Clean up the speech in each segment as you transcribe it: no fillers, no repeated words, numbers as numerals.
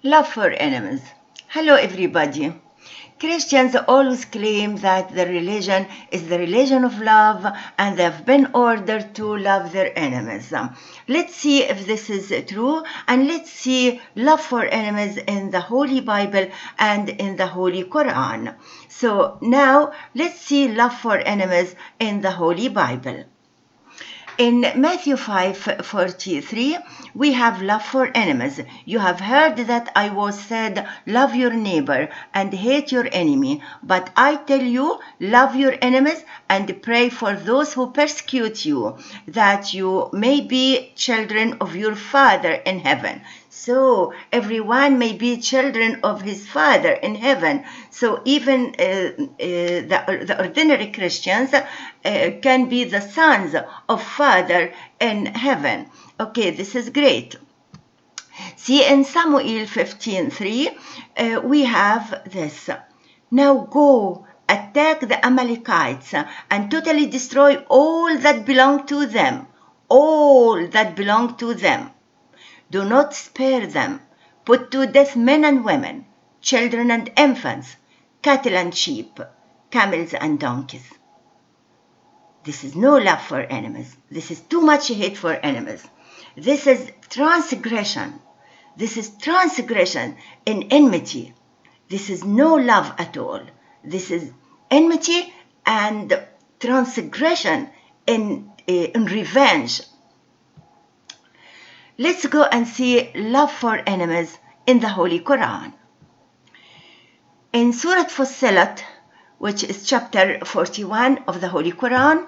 Love for enemies. Hello everybody. Christians always claim that their religion is the religion of love and they've been ordered to love their enemies. Let's see if this is true, and let's see love for enemies in the Holy Bible and in the Holy Quran. So now let's see love for enemies in the Holy Bible. In Matthew 5:43, we have love for enemies. You have heard that I was said, love your neighbor and hate your enemy. But I tell you, love your enemies and pray for those who persecute you, that you may be children of your Father in heaven. So everyone may be children of his Father in heaven. So even the ordinary Christians can be the sons of Father in heaven. Okay, this is great. See, in Samuel 15:3, we have this. Now go, attack the Amalekites and totally destroy all that belong to them. All that belong to them. Do not spare them. Put to death men and women, children and infants, cattle and sheep, camels and donkeys. This is no love for enemies. This is too much hate for enemies. This is transgression. This is transgression in enmity. This is no love at all. This is enmity and transgression in revenge. Let's go and see love for enemies in the Holy Quran. In Surah Fussilat, which is chapter 41 of the Holy Quran,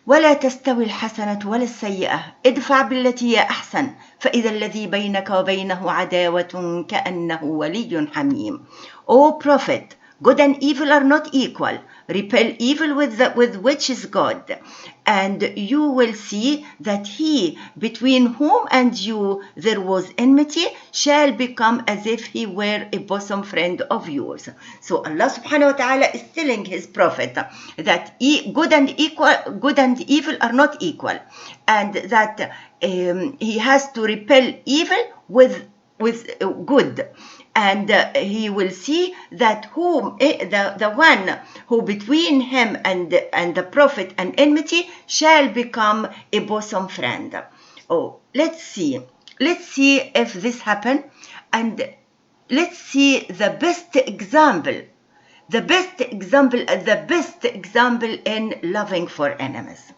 ولا تستوي الحسنة ولا السيئة ادفع بالتي هي أحسن فإذا الذي بينك وبينه عداوة كأنه ولي حميم. O Prophet, good and evil are not equal. Repel evil with which is God, and you will see that he between whom and you there was enmity shall become as if he were a bosom friend of yours. So Allah subhanahu wa ta'ala is telling his prophet that good and evil are not equal, and that he has to repel evil with good. And he will see that the one who between him and the prophet and enmity shall become a bosom friend. Oh, let's see if this happen, and let's see the best example in loving for enemies.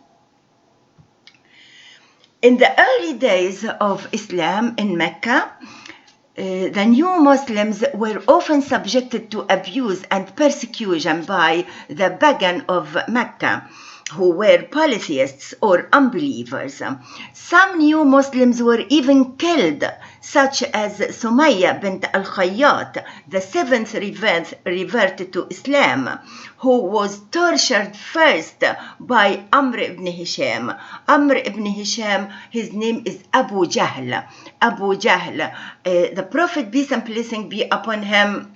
In the early days of Islam in Mecca, the new Muslims were often subjected to abuse and persecution by the Pagan of Mecca, who were polytheists or unbelievers. Some new Muslims were even killed, such as Sumayyah bint Khayyat, the seventh reverted to Islam, who was tortured first by Amr ibn Hisham. Amr ibn Hisham, his name is Abu Jahl. The Prophet, peace and blessing be upon him,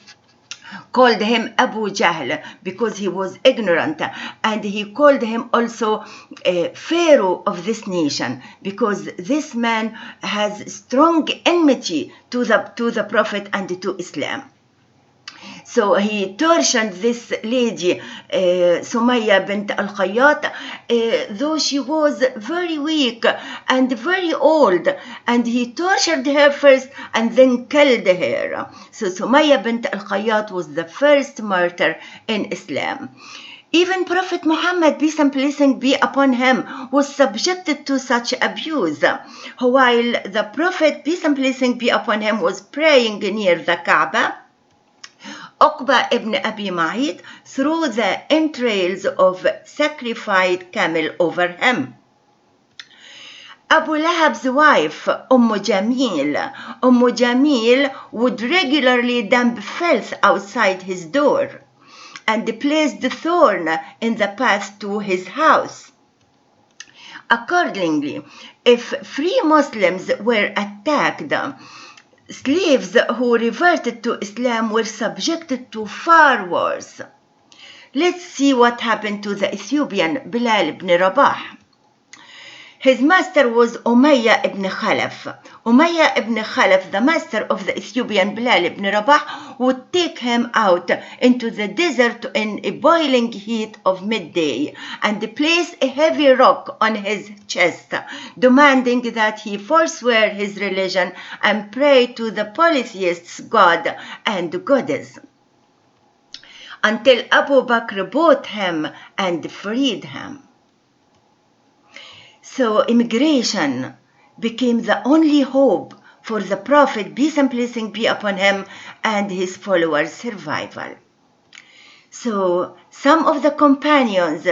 called him Abu Jahl because he was ignorant, and he called him also Pharaoh of this nation because this man has strong enmity to the Prophet and to Islam. So he tortured this lady, Sumayyah bint Khayyat, though she was very weak and very old, and he tortured her first and then killed her. So Sumayyah bint Khayyat was the first martyr in Islam. Even Prophet Muhammad, peace and blessing be upon him, was subjected to such abuse. While the Prophet, peace and blessing be upon him, was praying near the Kaaba, Uqba ibn Abu Mu'ayt threw the entrails of sacrificed camel over him. Abu Lahab's wife, Jamil would regularly dump filth outside his door and placed the thorn in the path to his house. Accordingly, if free Muslims were attacked, slaves who reverted to Islam were subjected to far worse. Let's see what happened to the Ethiopian Bilal ibn Rabah. His master was Omayyah Ibn Khalaf. Umayyah Ibn Khalaf, the master of the Ethiopian Bilal ibn Rabah, would take him out into the desert in a boiling heat of midday and place a heavy rock on his chest, demanding that he forswear his religion and pray to the polytheists' god and goddess, until Abu Bakr bought him and freed him. So immigration became the only hope for the Prophet, peace and blessing be upon him, and his followers' survival. So some of the companions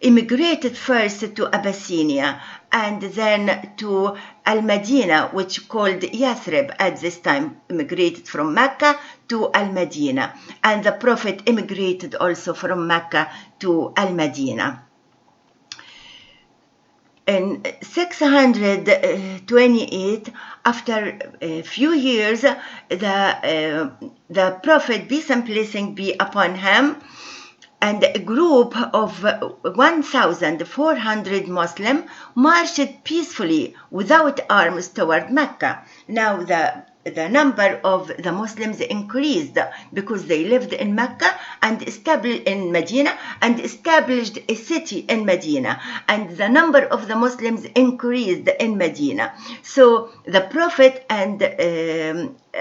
immigrated first to Abyssinia and then to Al-Madinah, which called Yathrib at this time, immigrated from Mecca to Al-Madinah. And the Prophet immigrated also from Mecca to Al-Madinah. In 628, after a few years, the Prophet, peace and blessing be upon him, and a group of 1,400 Muslims marched peacefully without arms toward Mecca. Now the number of the Muslims increased because they lived in Mecca and established in Medina and established a city in Medina, and the number of the Muslims increased in Medina. So the Prophet and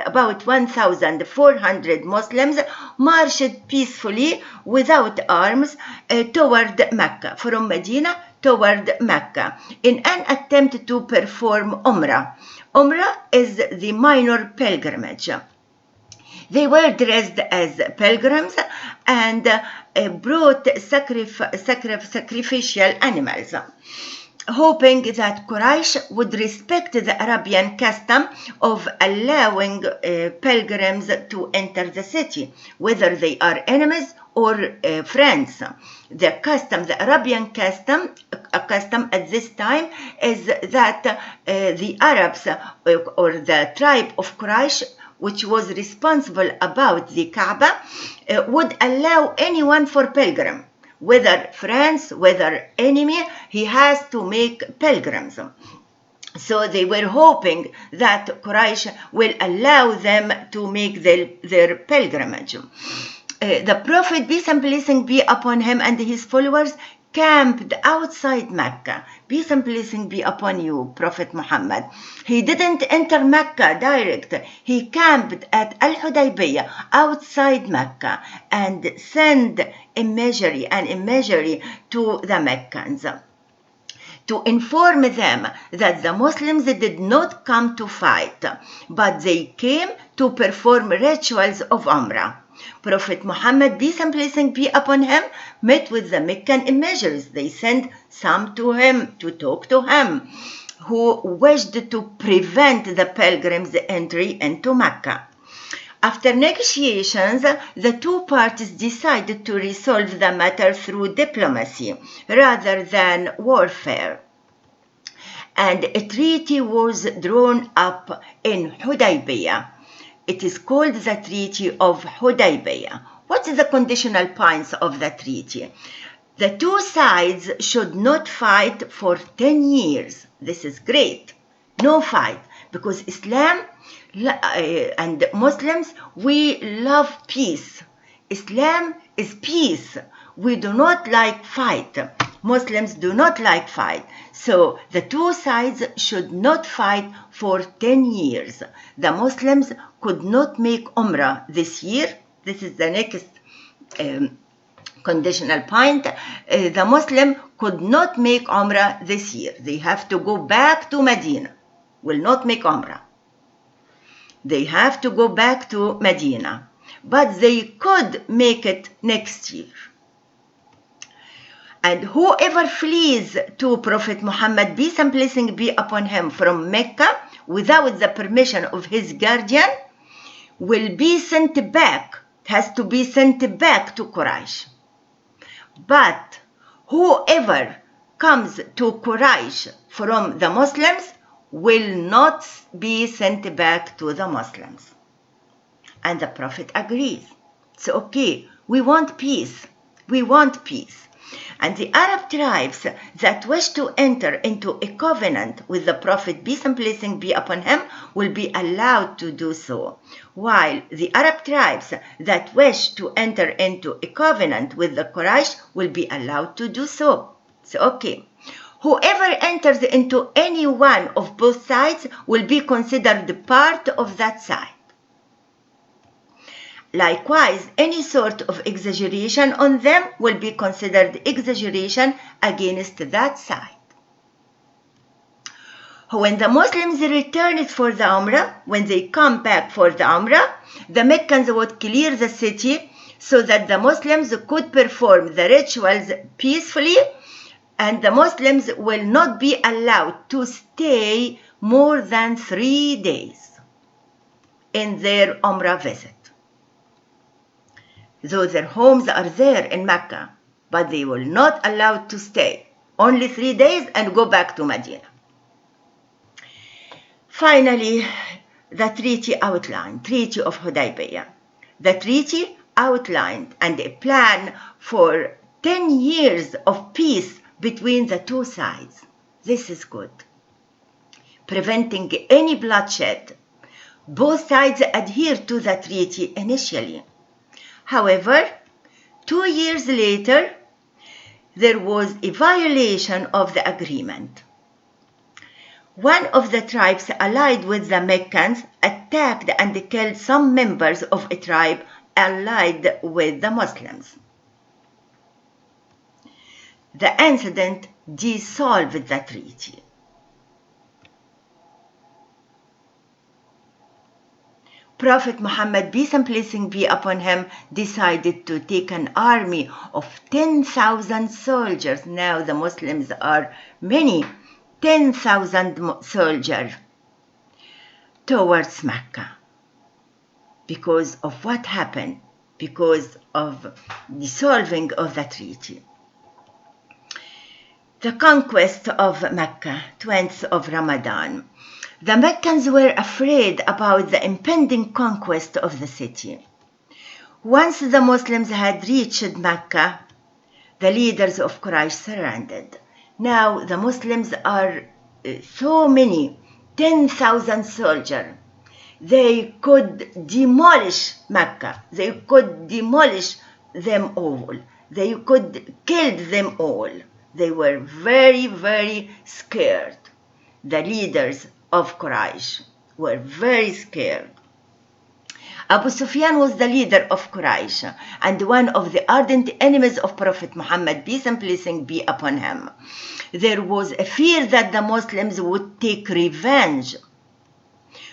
about 1,400 Muslims marched peacefully without arms toward Mecca, from Medina toward Mecca, in an attempt to perform Umrah. Umrah is the minor pilgrimage. They were dressed as pilgrims and brought sacrificial animals, hoping that Quraysh would respect the Arabian custom of allowing pilgrims to enter the city, whether they are enemies or friends. The Arabian custom at this time is that the Arabs or the tribe of Quraysh, which was responsible about the Kaaba, would allow anyone for pilgrim, whether friends, whether enemy, he has to make pilgrims. So they were hoping that Quraysh will allow them to make their pilgrimage. The Prophet, peace and blessing be upon him, and his followers camped outside Mecca. Peace and blessing be upon you, Prophet Muhammad. He didn't enter Mecca direct. He camped at Al-Hodaibaya outside Mecca and sent an imagery to the Meccans to inform them that the Muslims did not come to fight, but they came to perform rituals of Umrah. Prophet Muhammad, peace and blessing be upon him, met with the Meccan images. They sent some to him to talk to him, who wished to prevent the pilgrims' entry into Mecca. After negotiations, the two parties decided to resolve the matter through diplomacy rather than warfare. And a treaty was drawn up in Hudaybiyah. It is called the Treaty of Hodaibaya. What is the conditional points of the treaty? The two sides should not fight for 10 years. This is great. No fight, because Islam and Muslims, we love peace. Islam is peace. We do not like fight. Muslims do not like fight. So the two sides should not fight for 10 years. The Muslims could not make Umrah this year. This is the next conditional point. The Muslim could not make Umrah this year. They have to go back to Medina. Will not make Umrah. They have to go back to Medina. But they could make it next year. And whoever flees to Prophet Muhammad, peace and blessing be upon him, from Mecca without the permission of his guardian will be sent back, has to be sent back to Quraysh. But whoever comes to Quraysh from the Muslims will not be sent back to the Muslims. And the Prophet agrees. So, okay, we want peace. We want peace. And the Arab tribes that wish to enter into a covenant with the Prophet, peace and blessing be upon him, will be allowed to do so, while the Arab tribes that wish to enter into a covenant with the Quraysh will be allowed to do so. So, okay. Whoever enters into any one of both sides will be considered part of that side. Likewise, any sort of exaggeration on them will be considered exaggeration against that side. When the Muslims returned for the Umrah, when they come back for the Umrah, the Meccans would clear the city so that the Muslims could perform the rituals peacefully, and the Muslims will not be allowed to stay more than 3 days in their Umrah visit. Though their homes are there in Mecca, but they will not allowed to stay. Only 3 days and go back to Medina. Finally, the treaty outlined, Treaty of Hodaibaya. The treaty outlined and a plan for 10 years of peace between the two sides. This is good. Preventing any bloodshed. Both sides adhered to the treaty initially. However, 2 years later, there was a violation of the agreement. One of the tribes allied with the Meccans attacked and killed some members of a tribe allied with the Muslims. The incident dissolved the treaty. Prophet Muhammad, peace and blessing be upon him, decided to take an army of 10,000 soldiers. Now the Muslims are many, 10,000 soldiers towards Mecca. Because of what happened, because of dissolving of the treaty. The conquest of Mecca, 20th of Ramadan. The Meccans were afraid about the impending conquest of the city. Once the Muslims had reached Mecca, the leaders of Quraysh surrendered. Now the Muslims are so many, 10,000 soldiers. They could demolish Mecca. They could demolish them all. They could kill them all. They were very, very scared. The leaders of Quraysh were very scared. Abu Sufyan was the leader of Quraysh and one of the ardent enemies of Prophet Muhammad, peace and blessing be upon him. There was a fear that the Muslims would take revenge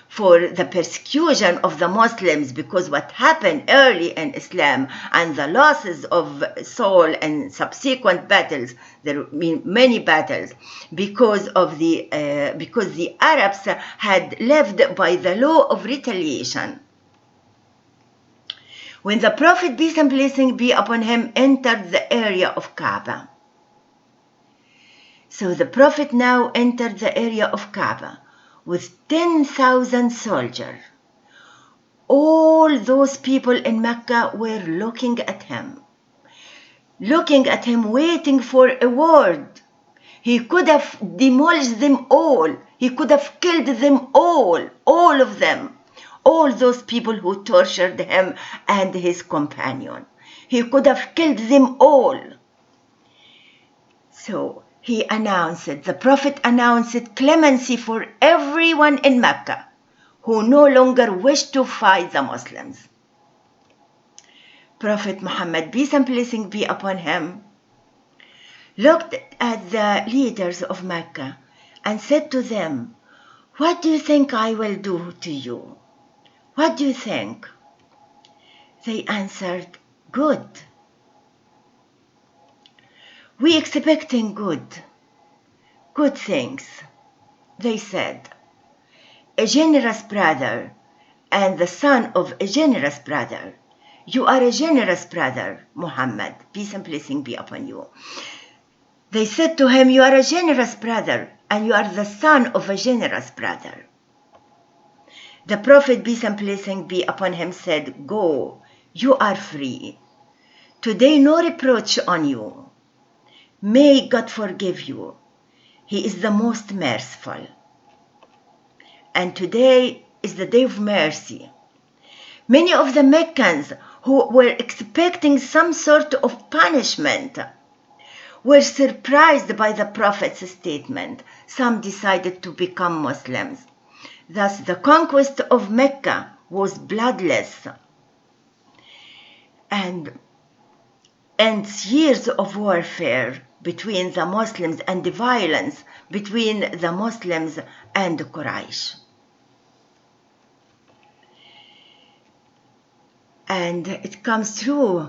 for the persecution of the Muslims, because what happened early in Islam and the losses of Saul and subsequent battles, there were many battles, because the Arabs had lived by the law of retaliation. When the Prophet, peace and blessing be upon him, entered the area of Kaaba. So the Prophet now entered the area of Kaaba with 10,000 soldiers. All those people in Mecca were looking at him, waiting for a word. He could have demolished them all. He could have killed them all of them. All those people who tortured him and his companion. He could have killed them all. So the Prophet announced clemency for everyone in Mecca who no longer wished to fight the Muslims. Prophet Muhammad, peace and blessing be upon him, looked at the leaders of Mecca and said to them, "What do you think I will do to you? What do you think?" They answered, "Good. We expecting good things." They said, "A generous brother and the son of a generous brother. You are a generous brother, Muhammad, peace and blessing be upon you." They said to him, "You are a generous brother and you are the son of a generous brother." The Prophet, peace and blessing be upon him, said, "Go, you are free. Today no reproach on you. May God forgive you. He is the most merciful. And today is the day of mercy. Many of the Meccans who were expecting some sort of punishment were surprised by the Prophet's statement. Some decided to become Muslims. Thus, the conquest of Mecca was bloodless and ends years of warfare between the Muslims and the violence between the Muslims and Quraysh. And it comes true.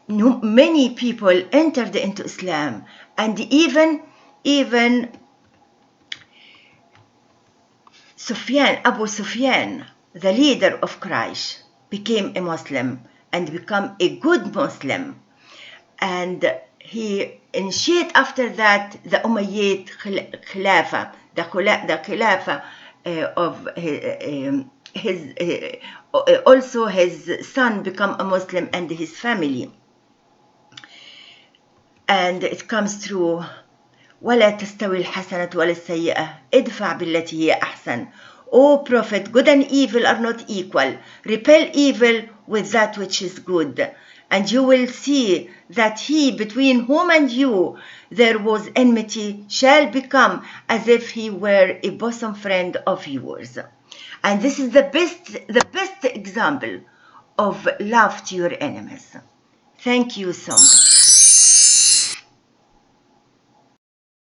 Many people entered into Islam, and even Abu Sufyan, the leader of Quraysh, became a Muslim and became a good Muslim. And he initiated after that the Umayyah Khilafah, the Khilafah of his also his son become a Muslim and his family. And it comes through ولا تستوي الحسنة ولا السيئة ادفع بالتي هي أحسن. O Prophet, good and evil are not equal. Repel evil with that which is good. And you will see that he between whom and you there was enmity shall become as if he were a bosom friend of yours. And this is the best example of love to your enemies. Thank you so much.